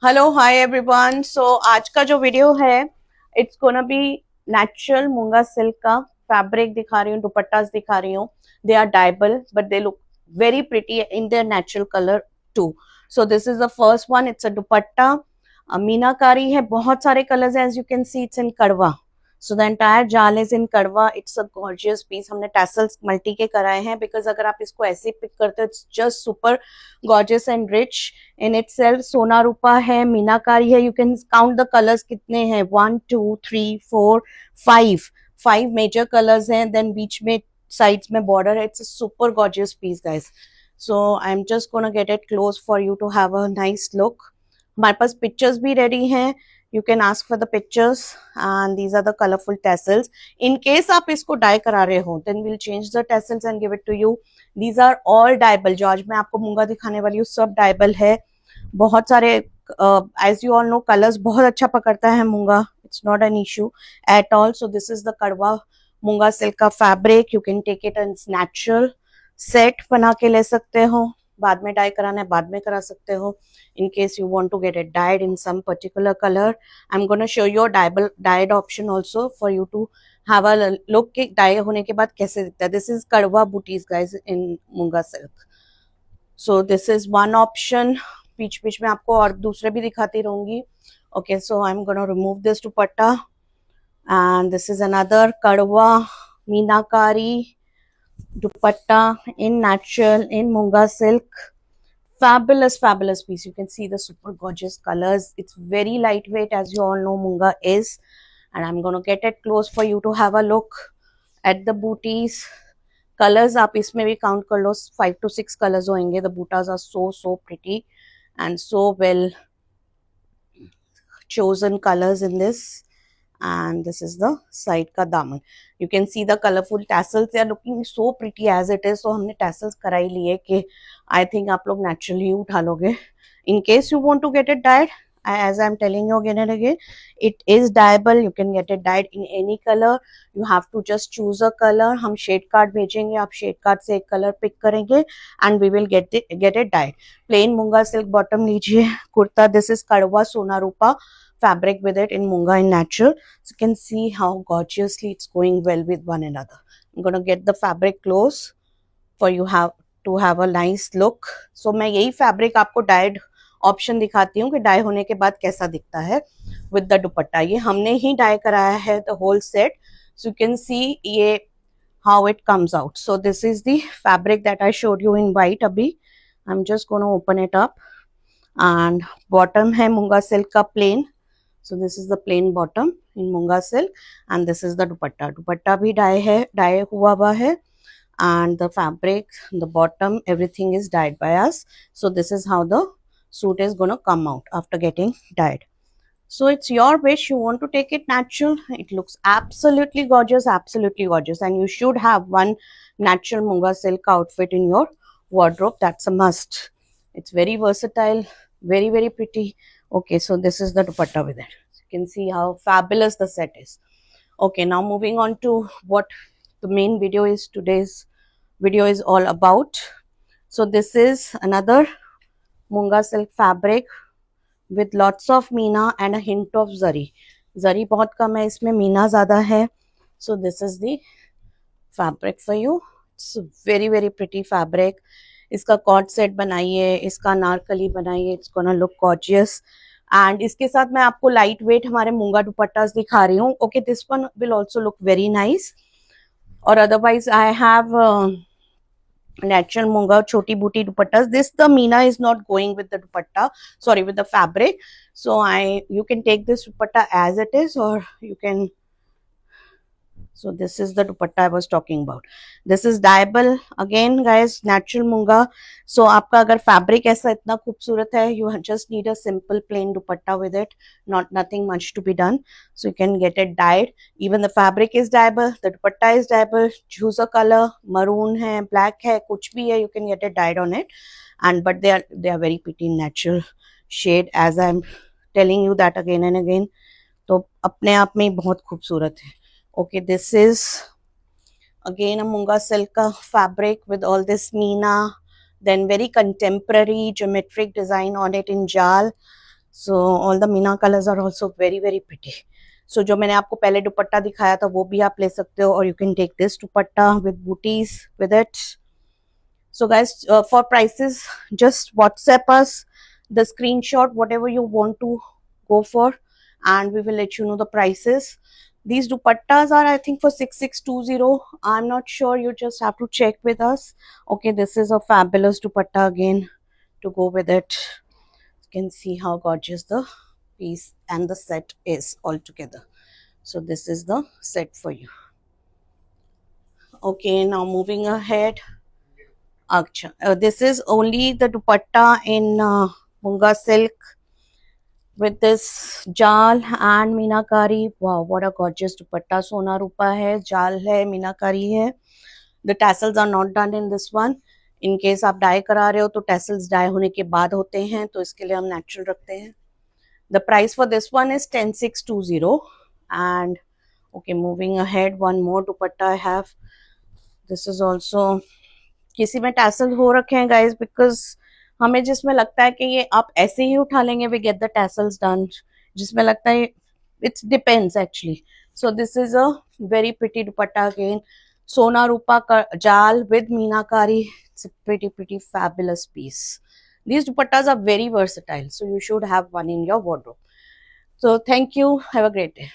Hello hi everyone. सो आज का जो वीडियो है it's gonna be natural moonga silk का फैब्रिक दिखा रही हूँ, दुपट्टास दिखा रही हूँ। They are dyeable but they look very pretty in their natural colour too. So this is the first one. It's a dupatta, meenakari है, बहुत सारे कलर्स हैं। As you can see it's in kadwa. So the entire jaal is in kadwa. It's a gorgeous piece. हमने tassels multi के कराए हैं because अगर आप इसको ऐसे पिक करते हो it's just super gorgeous and rich in itself. सोना रूपा है, मीनाकारी है। You can count the colours कितने हैं, 1 2 3 4 5 5 मेजर कलर्स हैं। देन बीच में साइड्स में बॉर्डर है। It's a super gorgeous piece guys. So I am just gonna get it close for you to have a nice look. हमारे पास pictures भी रेडी हैं। You can ask for the pictures and these are the colourful tassels. In case आप इसको dye करा रहे हो then will change the tassels and give it to you. These are all dyeable. जो आज मैं आपको मूंगा दिखाने वाली हूँ सब डाइबल है। बहुत सारे as you all know colours बहुत अच्छा पकड़ता है मूंगा। It's not an issue at all. So this is the kadwa moonga silk का fabric. You can take it it's natural. Set बना के ले सकते हो, बाद में डाई कराना है बाद में करा सकते हो। in case you want to get it dyed in some particular color, I'm going to show you a dyed option also for you to have a look कि dye होने के बाद कैसे दिखता है। this is kadwa booties guys in मूंगा silk. so this is one option. बीच बीच में आपको और दूसरे भी दिखाती रहूंगी। okay, so I'm going to remove this dupatta and this is another kadwa meenakari dupatta in natural in मूंगा silk. Fabulous piece. You can see the super gorgeous colors. It's very lightweight as you all know Munga is. And I'm going to get it close for you to have a look at the booties. Colors आप इसमें भी count कर लो, 5 to 6 colors होंगे. The bootas are so pretty and so well chosen colors in this. And this is the side ka daman. You can see the colorful tassels. They are looking so pretty as it is. So हमने tassels करा ही लिए कि I think आप लोग naturally उठा लोगे. In case you want to get it dyed, as I'm telling you again and again, it is dyeable. You can get it dyed in any color. You have to just choose a color. हम shade card भेजेंगे, आप shade card से एक color pick करेंगे and we will get it dyed. Plain मूंगा silk bottom लीजिए, kurta. This is कड़वा सोना रूपा fabric with it in Munga in natural. So you can see how gorgeously it's going well with one another. I'm going to get the fabric close for you have to have a nice look. So मैं यही fabric आपको dyed option दिखाती हूँ कि dye होने के बाद कैसा दिखता है with the दुपट्टा। ये हमने ही dye कराया है the whole set. So you can see ये how it comes out. So this is the fabric that I showed you in white अभी. I'm just going to open it up and bottom है मूंगा silk का plain. So this is the plain bottom in मूंगा silk and this is the dupatta. Dupatta bhi dye hua hua hai and the fabric, the bottom, everything is dyed by us. So this is how the suit is going to come out after getting dyed. So it's your wish. You want to take it natural. It looks absolutely gorgeous, and you should have one natural मूंगा silk outfit in your wardrobe. That's a must. It's very versatile, very pretty. Okay, so this is the dupatta with it. You can see how fabulous the set is. Okay, now moving on to what the main video is. Today's video is all about. So this is another मूंगा silk fabric with lots of meena and a hint of zari. Zari बहुत कम है इसमें, मीना ज़्यादा है. So this is the fabric for you. It's very pretty fabric. इसका cord set बनाइए, इसका नारकली बनाइए. It's gonna look gorgeous. And इसके साथ मैं आपको लाइट वेट हमारे मूंगा दुपट्टास दिखा रही हूँ. Okay, this one will also look very nice. Or otherwise I have natural मूंगा छोटी बूटी दुपट्टास. This the meena is not going with the dupatta, sorry, with the fabric. So you can take this dupatta as it is, or you can. So this is the dupatta I was talking about. This is dyeable again guys, natural मूंगा. So आपका अगर fabric ऐसा इतना खूबसूरत है, you just need a simple plain dupatta with it, nothing much to be done. So you can get it dyed. Even the fabric is dyeable, the dupatta is dyeable. Choose a color, maroon है, black है, कुछ भी है, you can get it dyed on it. And but they are very pretty natural shade, as I'm telling you that again and again. तो अपने आप में बहुत खूबसूरत है. Okay, this is again a मूंगा silk का fabric with all this meena, then very contemporary geometric design on it in jal. So all the Meena colors are also very very pretty. So जो मैंने आपको पहले दुपट्टा दिखाया था वो भी आप ले सकते हो, or you can take this dupatta with booties with it. So guys, for prices, just WhatsApp us the screenshot whatever you want to go for, and we will let you know the prices. These dupattas are, I think, for 6620. I'm not sure, you just have to check with us. Okay, this is a fabulous dupatta again to go with it. You can see how gorgeous the piece and the set is all together. So this is the set for you. Okay, now moving ahead. Acha, this is only the dupatta in Munga silk with this jal and meenakari. Wow, what a gorgeous dupatta. Sona rupa hai, jal hai, meenakari hai. The tassels are not done in this one. In case आप die करा रहे हो तो tassels die होने के बाद होते हैं, तो इसके लिए हम नेचुरल रखते हैं. The price for this one is 10620. And okay, moving ahead, one more dupatta I have. This is also, किसी में टैसल हो रखे हैं गाइस, बिकॉज हमें जिसमें लगता है कि ये आप ऐसे ही उठा लेंगे, we get the tassels done, जिसमें लगता है it's depends actually. So this is a very pretty dupatta again, सोना रूपा का जाल with meenakari. It's a pretty fabulous piece. These dupattas are very versatile, so you should have one in your wardrobe. So thank you, have a great day.